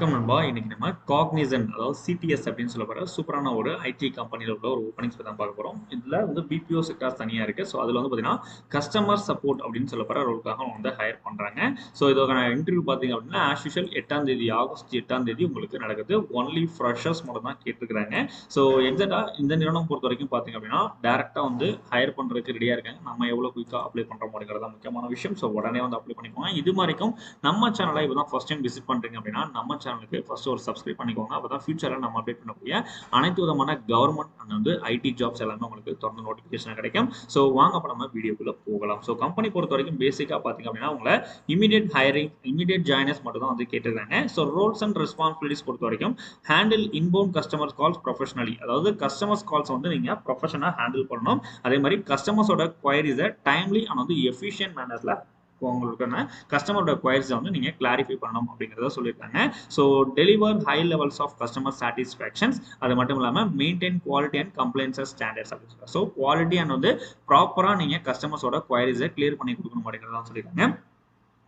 வணக்கம் நண்பா. இன்னைக்கு நம்ம காக்னிசன்ட் அதாவது சிடிஎஸ் அப்படின்னு சொல்லப்படுற சூப்பரான ஒரு ஐடி கம்பெனியில் உள்ள ஒரு ஓப்பனிங்ஸ் பற்றி தான் பார்க்க போகிறோம். இதில் வந்து பிபிஓ செக்டார்ஸ் தனியாக இருக்குது. ஸோ அதில் வந்து பார்த்தீங்கன்னா கஸ்டமர் சப்போர்ட் அப்படின்னு சொல்லப்படுற ரோலுக்காக அவங்க வந்து ஹையர் பண்ணுறாங்க. ஸோ இதோட இன்டர்வியூ பார்த்தீங்க அப்படின்னா ஆஸ்யூஷுவல் 8ஆம் தேதி ஆகஸ்ட் 8ஆம் தேதி உங்களுக்கு நடக்குது. ஒன்லி ஃப்ரெஷர்ஸ் மட்டும் தான் கேட்டிருக்கிறாங்க. ஸோ எக்ஸாக்டாக இந்த நிறுவனம் பொறுத்த வரைக்கும் பார்த்தீங்க அப்படின்னா டேரெக்டாக வந்து ஹையர் பண்ணுறதுக்கு ரெடியாக இருக்காங்க. நம்ம எவ்வளோ குயிக்காக அப்ளை பண்ணுறோம் அப்படிங்கிறது தான் முக்கியமான விஷயம். ஸோ உடனே வந்து அப்ளை பண்ணிக்கோங்க. இது மாதிரிக்கும் நம்ம சேனலை இப்போ தான் ஃபர்ஸ்ட் டைம் விசிட் பண்ணுறீங்க அப்படின்னா நம்ம சேனலுக்கு ஃபர்ஸ்ட் ஒரு சப்ஸ்கிரைப் பண்ணிக்கோங்க. அப்பதான் ஃபியூச்சர்ல நம்ம அப்டேட் பண்ணக்கூடிய அனைத்து விதமான கவர்மெண்ட் அண்ட் வந்து ஐடி ஜாப்ஸ் எல்லாமே உங்களுக்கு தொடர்ந்து நோட்டிபிகேஷன் கிடைக்கும். ஸோ வாங்க அப்ப நம்ம வீடியோக்குள்ள போகலாம். ஸோ கம்பெனி பொறுத்த வரைக்கும் பேசிக்கா பாத்தீங்க அப்படின்னா உங்களை இமீடியட் ஹையரிங் இமீடியட் ஜாயினர்ஸ் மட்டும் தான் வந்து கேட்டிருக்காங்க. ஸோ ரோல்ஸ் அண்ட் ரெஸ்பான்சிபிலிட்டிஸ் பொறுத்த வரைக்கும் handle inbound customer calls professionally, அதாவது கஸ்டமர்ஸ் கால்ஸ் வந்து நீங்க ப்ரொஃபஷனலா ஹேண்டில் பண்ணணும். அதே மாதிரி கஸ்டமர்ஸோட குவரிஸை டைம்லி அண்ட் வந்து எஃபிஷியன்ட் மேனர்ஸ்ல உங்களுக்கான கஸ்டமரோட குவரிஸை வந்து நீங்க கிளாரிஃபை பண்ணணும் அப்படிங்கிறத சொல்லியிருக்காங்க. So deliver high levels of customer satisfactions, அது மட்டும் இல்லாமல் maintain quality and complaints standards அப்படின்னு சொல்லுவாங்க. ஸோ குவாலிட்டி அண்ட் வந்து ப்ராப்பரா நீங்க கஸ்டமர்ஸோட குவரிஸை கிளியர் பண்ணி கொடுக்கணும் அப்படிங்கிறத சொல்லியிருக்காங்க.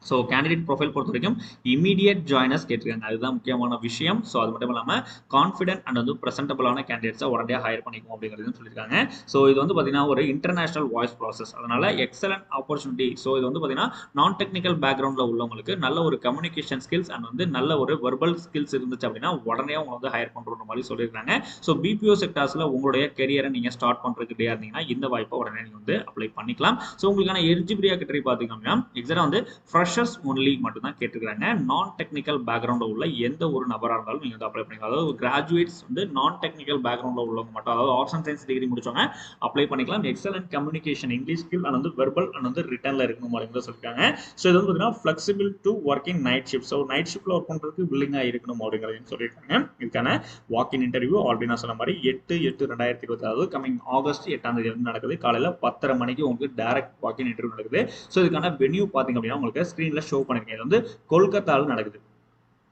ஸோ கேண்டிடேட் ப்ரொஃபைல் பொறுத்த வரைக்கும் இமீடியட் ஜாயினர்ஸ் கேட்டிருக்காங்க. அதுதான் முக்கியமான விஷயம். ஸோ அது மட்டும் இல்லாமல் கான்ஃபிடென்ட் அண்ட் வந்து ப்ரெசென்டபிளான கேண்டிடேட்ஸை உடனடியாக ஹையர் பண்ணிக்கும் அப்படிங்கிறது சொல்லியிருக்காங்க. ஸோ இது வந்து பார்த்தீங்கன்னா ஒரு இன்டர்நேஷனல் வாய்ஸ் ப்ராசஸ், அதனால எக்ஸலன்ட் ஆப்பர்ச்சுனிட்டி. ஸோ இது வந்து பார்த்தீங்கன்னா நான் டெக்னிக்கல் பேக்ரவுண்டில் உள்ளவங்களுக்கு நல்ல ஒரு கம்யூனிகேஷன் ஸ்கில்ஸ் அண்ட் வந்து நல்ல ஒரு வெர்பல் ஸ்கில்ஸ் இருந்துச்சு அப்படின்னா உடனே அவங்க வந்து ஹையர் பண்ணுற மாதிரி சொல்லியிருக்காங்க. ஸோ பிபிஓ செக்டார்ஸில் உங்களுடைய கெரியரை நீங்கள் ஸ்டார்ட் பண்ணுறதுக்கு ரெடியாக இருந்தீங்கன்னா இந்த வாய்ப்பை உடனே நீங்கள் வந்து அப்ளை பண்ணிக்கலாம். ஸோ உங்களுக்கான எலிஜிபிலிட்டி கிட்டரி பார்த்தீங்க அப்படின்னா எக்ஸாக்டாக வந்து ஃப்ரெஷர்ஸ் ஒன்லி மட்டும் தான் கேட்டுக்கிறாங்க. நான் டெக்னிக்கல் பேக்ரவுண்ட்ல உள்ள எந்த ஒரு நபராக இருந்தாலும் நீங்க வந்து அப்ளை பண்ணிக்கலாம். அதாவது கிராஜுவேட்ஸ் வந்து நான் டெக்னிக்கல் பேக்ரவுண்ட்ல உள்ளவங்க மட்டும், அதாவது ஆர்ட்ஸ் அண்ட் சயின்ஸ் டிகிரி முடிச்சவங்க அப்ளை பண்ணிக்கலாம். Excellent communication English skill and வந்து வெர்பல் அண்ட் வந்து ரிட்டன்ல இருக்கணும் அப்படிங்கிறத சொல்லியிருக்காங்க. ஸோ இது வந்து பார்த்தீங்கன்னா flexible to working night shift. So night ஷிஃப்ட்ல ஒர்க் பண்றதுக்கு வில்லிங்கா இருக்கணும் அப்படிங்கிறதையும் சொல்லியிருக்காங்க. இதுக்கான வாக்கின் இன்டர்வியூ ஆல்ரெடி நான் சொன்ன மாதிரி 8/8/2020, அதாவது கமிங் ஆகஸ்ட் 8ஆம் தேதி வந்து நடக்குது. காலையில 10:30 மணிக்கு உங்களுக்கு டைரக்ட் வாக்கின் இன்டர்வியூ நடக்குது. ஸோ இதுக்கான வென்யூ பாத்தீங்க அப்படின்னா உங்களுக்கு ஸ்கிரீன்ல ஷோ பண்ணிருக்கேன். இது வந்து கொல்கத்தால நடக்குது.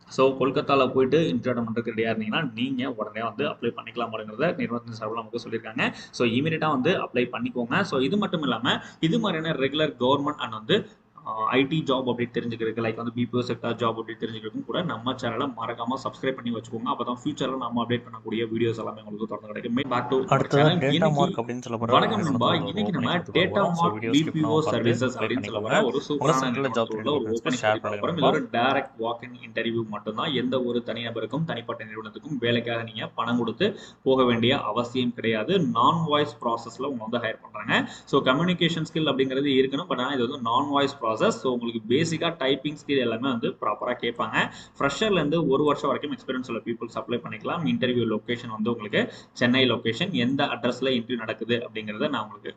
ஸோ கொல்கத்தாவில் போயிட்டு இன்டர்வியூ பண்ணுறதுக்கு ரெடியாக இருந்தீங்கன்னா நீங்கள் உடனே வந்து அப்ளை பண்ணிக்கலாம் அப்படிங்கிறத நிறுவனத்தின் சார்பில் நமக்கு சொல்லியிருக்காங்க. ஸோ இமீடியட்டாக வந்து அப்ளை பண்ணிக்கோங்க. ஸோ இது மட்டும் இல்லாமல் இது மாதிரியான ரெகுலர் கவர்மெண்ட் அண்ட் வந்து ஐடி ஜாப் அப்டேட் தெரிஞ்சுக்கிறதுக்கு, லைக் வந்து பிபிஓ செக்டார் ஜாப் அப்டேட் தெரிஞ்சுக்கிறதுக்கும் கூட நம்ம சேனலை மறக்காம சப்ஸ்கிரைப் பண்ணி வச்சுக்கோங்க. அப்பதான் ஃபியூச்சர்ல நம்ம அப்டேட் பண்ணக்கூடிய வீடியோஸ் எல்லாமே உங்களுக்கு தொடர்ந்து கிடைக்கும். Back to channel. வணக்கம் நண்பா. இன்னைக்கு நம்ம டேட்டா மார்க் பிபிஓ சர்வீசஸ் அப்படின்னு சொல்லப்படுற ஒரு சூப்பரான நிறுவனத்தோட ஒரு ஓப்பனிங் பார்க்க போறோம். இது ஒரு டைரக்ட் வாக் இன் இன்டர்வியூ மட்டும்தான். எந்த ஒரு தனிநபருக்கும் தனிப்பட்ட நிறுவனத்துக்கும் வேலைக்காக நீங்க பணம் கொடுத்து போக வேண்டிய அவசியம் கிடையாது. நான் வாய்ஸ் ப்ராசஸ்ல உங்க வந்து ஹையர் பண்றாங்க. ஸோ கம்யூனிகேஷன் ஸ்கில் அப்படிங்கிறது இருக்கணும். பட் ஆனால் இது வந்து நான் வாய்ஸ் ப்ராசஸ். ஸோ உங்களுக்கு பேசிக்கா டைப்பிங் ஸ்கில் எல்லாமே வந்து ப்ராப்பரா கேட்பாங்க. ஃப்ரெஷர்ல இருந்து 1 வருஷம் வரைக்கும் எக்ஸ்பீரியன்ஸ் உள்ள பீப்புள்ஸ் அப்ளை பண்ணிக்கலாம். இன்டர்வியூ லொகேஷன் வந்து உங்களுக்கு சென்னை லொகேஷன். எந்த அட்ரஸ்ல இன்டர்வியூ நடக்குது அப்படிங்கறத நான் உங்களுக்கு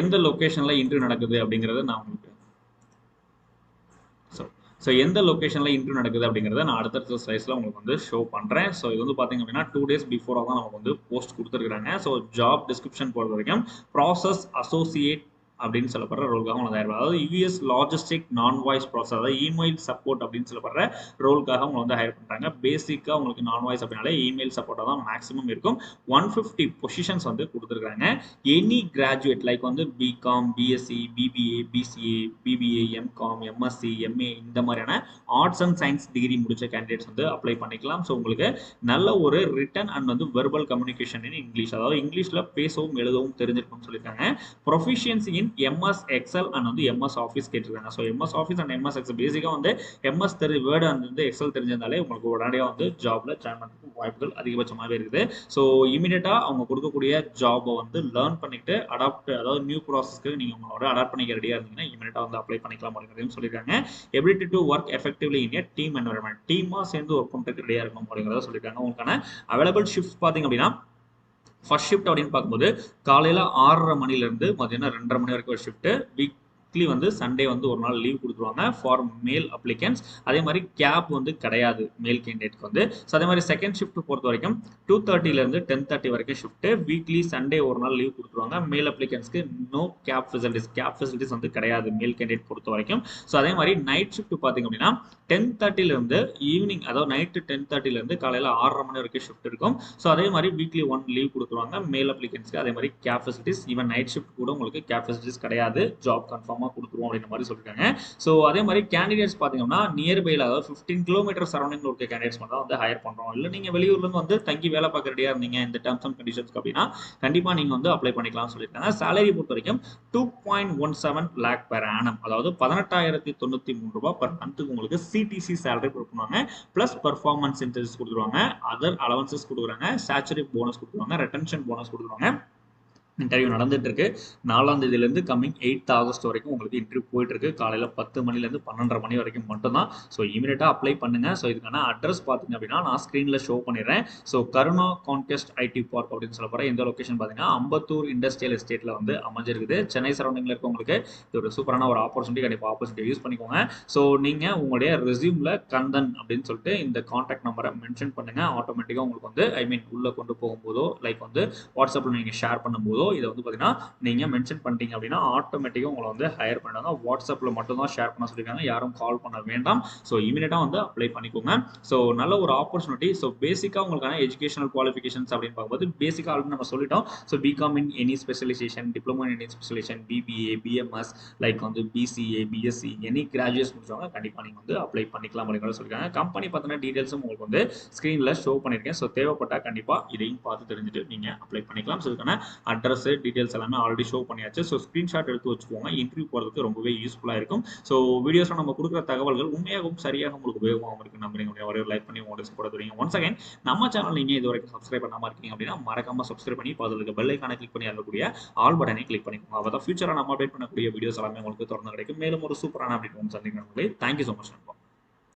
எந்த லொகேஷன்ல இன்டர்வியூ நடக்குது அப்படிங்கறத நான் உங்களுக்கு எந்த லொகேஷன்ல இன்டர்வியூ நடக்குது அப்படிங்கறத நான் அடுத்த ஸ்லைட்ஸ்ல உங்களுக்கு வந்து ஷோ பண்றேன். ஸோ இது வந்து பாத்தீங்க அப்படின்னா 2 days பிஃபோரா தான் நமக்கு வந்து போஸ்ட் கொடுத்துருக்காங்க. ஸோ ஜாப் டிஸ்கிரிப்ஷன் பொறுத்த வரைக்கும் ப்ராசஸ் அசோசியேட் அப்படின்னு சொல்லப்படுற ரோலுக்காக உங்களுக்கு தயார், அதாவது யூஎஸ் லாஜிஸ்டிக் நான் வாய்ஸ் ப்ராசஸ், அதாவது இமெயில் சப்போர்ட் அப்படின்னு சொல்லப்படுற ரோலுக்காக உங்களை வந்து ஹையர் பண்றாங்க. பேசிக்கா உங்களுக்கு நான் வாய்ஸ் அப்படின்னாலே இமெயில் சப்போர்ட்டா தான் மேக்ஸிமம் இருக்கும். 150 பொசிஷன்ஸ் வந்து கொடுத்துருக்காங்க. எனி கிராஜுவேட் லைக் வந்து BCom, BSc, BBA, BCA, BBA, MCom, MSc, MA இந்த மாதிரியான ஆர்ட்ஸ் அண்ட் சயின்ஸ் டிகிரி முடிச்ச கேண்டிடேட்ஸ் வந்து அப்ளை பண்ணிக்கலாம். ஸோ உங்களுக்கு நல்ல ஒரு ரிட்டன் அண்ட் வந்து வெர்பல் கம்யூனிகேஷன் இன் இங்கிலீஷ், அதாவது இங்கிலீஷ்ல பேசவும் எழுதவும் தெரிஞ்சிருக்கும்னு சொல்லியிருக்காங்க. Proficiency in MS Excel and வந்து எம்எஸ் ஆஃபீஸ் கேட்டிருக்காங்க. So MS Office and MS Excel பேசிக்காக வந்து எம்எஸ் வேர்டு அண்ட் வந்து எக்ஸல் தெரிஞ்சிருந்தாலே உங்களுக்கு உடனடியாக வந்து ஜாப்ல ஜாயின் பண்ணுறதுக்கு வாய்ப்புகள் அதிகபட்சமாகவே இருக்குது. ஸோ இமீடியட்டா அவங்க கொடுக்கக்கூடிய ஜாபை வந்து லேர்ன் பண்ணிட்டு அடாப்ட், அதாவது நியூ ப்ராசஸ்க்கு நீங்க உங்களோட அடாப்ட் பண்ணிக்க ரெடியா இருந்தீங்கன்னா இமீடியட்டா வந்து அப்ளை பண்ணிக்கலாம் அப்படிங்கிறதையும் சொல்லியிருக்காங்க. Ability to work effectively in a team environment, டீமா சேர்ந்து ஒர்க் பண்ணுறதுக்கு ரெடியா இருக்கணும் அப்படிங்கிறத சொல்லியிருக்காங்க. உங்களுக்கான அவைலபிள் ஷிஃப்ட் பார்த்தீங்க அப்படின்னா ஃபர்ஸ்ட் ஷிஃப்ட் அப்படின்னு பார்க்கும்போது காலையில 6:30 மணில இருந்து மதியானம் 2:30 மணி வரைக்கும் ஒரு ஷிஃப்ட். வீக்லி வந்து சண்டே வந்து ஒரு நாள் லீவ் கொடுத்துருவாங்க ஃபார் மேல் அப்ளிகன்ஸ். அதே மாதிரி கேப் வந்து கிடையாது மேல் கேண்டிடேட்க்கு வந்து. ஸோ அதே மாதிரி செகண்ட் ஷிஃப்ட் பொறுத்த வரைக்கும் 2:30 10:30 வரைக்கும் ஷிஃப்ட். வீக்லி சண்டே ஒரு நாள் லீவ் கொடுத்துருவாங்க. மேல் அப்ளிகன்ஸ்க்கு நோ கேப் ஃபெசிலிட்டிஸ் வந்து கிடையாது மேல் கேண்டிடேட் பொறுத்த வரைக்கும். ஸோ அதே மாதிரி நைட் ஷிஃப்ட் பார்த்தீங்க அப்படின்னா 10:30 ஈவினிங், அதாவது நைட்டு 10:30 காலையில் 6:30 மணி வரைக்கும் ஷிஃப்ட் இருக்கும். ஸோ அதே மாதிரி வீக்லி ஒன் லீவ் கொடுத்துருவாங்க மேல் அப்ளிகன்ஸ்க்கு. அதே மாதிரி cab facilities, even night shift கூட உங்களுக்கு கேப் ஃபெசிலிட்டிஸ் கிடையாது, ஜாப் கன்ஃபார்மாக கொடுத்துருவோம் அப்படின்ற மாதிரி சொல்லியிருக்காங்க. ஸோ அதே மாதிரி கேண்டிடேட்ஸ் பார்த்தீங்கன்னா நியர்பைல, அதாவது 15 கிலோமீட்டர் சரௌண்டிங் இருக்க கேண்டிடேட்ஸ் மட்டும் தான் வந்து ஹையர் பண்ணுறோம். இல்லை நீங்கள் வெளியூர்லேருந்து வந்து தங்கி வேலை பார்க்க ரெடியாக இருந்தீங்க இந்த டேர்ம்ஸ் அண்ட் கண்டிஷன்ஸ்க்கு அப்படின்னா கண்டிப்பாக நீங்கள் வந்து அப்ளை பண்ணிக்கலாம்னு சொல்லியிருக்காங்க. சேலரி பொறுத்த வரைக்கும் 2.17 லேக் பெர் ஆனம், அதாவது 18,093 ரூபாய் பர் மந்த்துக்கு உங்களுக்கு சிடிசி சேலரி கொடுப்பாங்க. பிளஸ் பெர்ஃபார்மன்ஸ் இன்சென்டிவ்ஸ் கொடுத்துருவாங்க, அதர் அலவன்சஸ் கொடுக்குறாங்க, ஸ்டாச்சுரி போனஸ் கொடுத்துருவாங்க, ரெட்டன்ஷன் போனஸ் கொடுத்துருவாங்க. இன்டர்வியூ நடந்துட்டு இருக்கு. 4ஆம் தேதியிலேருந்து கம்மிங் 8th ஆகஸ்ட் வரைக்கும் உங்களுக்கு இன்டர்வியூ போயிட்டு இருக்கு. காலையில் 10 மணிலேருந்து 12:30 மணி வரைக்கும் மட்டும்தான். ஸோ இமீடியட்டாக அப்ளை பண்ணுங்க. ஸோ இதுக்கான அட்ரஸ் பார்த்தீங்க அப்படின்னா நான் ஸ்க்ரீனில் ஷோ பண்ணிடுறேன். ஸோ கருணா கான்கெஸ்ட் ஐடி பார்க் அப்படின்னு சொல்ல போகிற இந்த லொக்கேஷன் பார்த்தீங்கன்னா அம்பத்தூர் இண்டஸ்ட்ரியல் எஸ்டேட்டில் வந்து அமைஞ்சிருக்குது. சென்னை சரௌண்டிங்கில் இருக்கவங்களுக்கு இது ஒரு சூப்பரான ஒரு ஆப்பர்ச்சுனிட்டி. கண்டிப்பாக ஆப்பர்ச்சுனிட்டி யூஸ் பண்ணிக்கோங்க. ஸோ நீங்கள் உங்களுடைய ரெஸ்யூமில் கந்தன் அப்படின்னு சொல்லிட்டு இந்த கான்டாக்ட் நம்பரை மென்ஷன் பண்ணுங்கள். ஆட்டோமேட்டிக்காக உங்களுக்கு வந்து உள்ளே கொண்டு போகும்போதோ லைக் வந்து வாட்ஸ்அப்பில் நீங்கள் ஷேர் பண்ணும்போதோ இதை வந்து பார்த்தீங்கன்னா நீங்கள் மென்ஷன் பண்ணிட்டீங்க அப்படின்னா ஆட்டோமேட்டிக்காக உங்களை வந்து ஹையர் பண்ணுவாங்க. வாட்ஸ்அப்பில் மட்டும் தான் ஷேர் பண்ண சொல்லியிருக்காங்க, யாரும் கால் பண்ண வேண்டாம். ஸோ இமீடியட்டாக வந்து அப்ளை பண்ணிக்கோங்க. ஸோ நல்ல ஒரு ஆப்பர்ச்சுனிட்டி. ஸோ பேசிக்காக உங்களுக்கான எஜுகேஷனல் குவாலிஃபிகேஷன்ஸ் அப்படின்னு பார்க்கும்போது பேசிக்காக ஆல்ரெடி நம்ம சொல்லிட்டோம். So BCom in any specialisation, diploma in any specialisation, BBA, BMS, like வந்து பிசிஏ, பிஎஸ்சி, எனி கிராஜுவேட்ஸ் முடிச்சவங்க கண்டிப்பாக நீங்கள் வந்து அப்ளை பண்ணிக்கலாம் அப்படின்னு சொல்லியிருக்காங்க. கம்பெனி பார்த்தினா டீட்டெயில்ஸும் உங்களுக்கு வந்து ஸ்க்ரீனில் ஷோ பண்ணியிருக்கேன். ஸோ தேவைப்பட்டால் கண்டிப்பாக இதையும் பார்த்து தெரிஞ்சுட்டு நீங்கள் அப்ளை பண்ணிக்கலாம். ஸோ இதுக்கான அட்ரஸ் டீடைல்ஸ் எல்லாமே ஆல்ரெடி ஷோ பண்ணியாச்சு. ஸோ ஸ்கிரீன்ஷாட் எடுத்து வச்சுக்கோங்க, இன்டர்வியூ போகிறதுக்கு ரொம்பவே யூஸ்ஃபுல்லாக இருக்கும். ஸோ வீடியோஸில் நம்ம கொடுக்குற தகவல்கள் உண்மையாகவும் சரியாக உங்களுக்கு உபயோகமாக இருக்கும் நம்புறீங்க. ஒரு லைக் பண்ணி உங்களோட சப்போர்ட் தருவீங்க. ஒன்ஸ் அகைன் நம்ம சேனல் நீங்கள் இது வரைக்கும் சப்ஸ்கிரைப் பண்ணாமல் இருக்கீங்க அப்படின்னா மறக்காம சப்ஸ்கிரைப் பண்ணி பக்கத்தில் இருக்க பெல் ஐக்கானை கிளிக் பண்ணி அதற்குரிய ஆல் பட்டனை கிளிக் பண்ணிக்கோங்க. அப்போ தான் ஃபியூச்சராக நம்ம அப்டேட் பண்ணக்கூடிய வீடியோஸ் எல்லாமே உங்களுக்கு தொடர்ந்து கிடைக்கும். மேலும் ஒரு சூப்பரான அப்டேட் வந்து சந்திக்கிறேன். Thank you so much.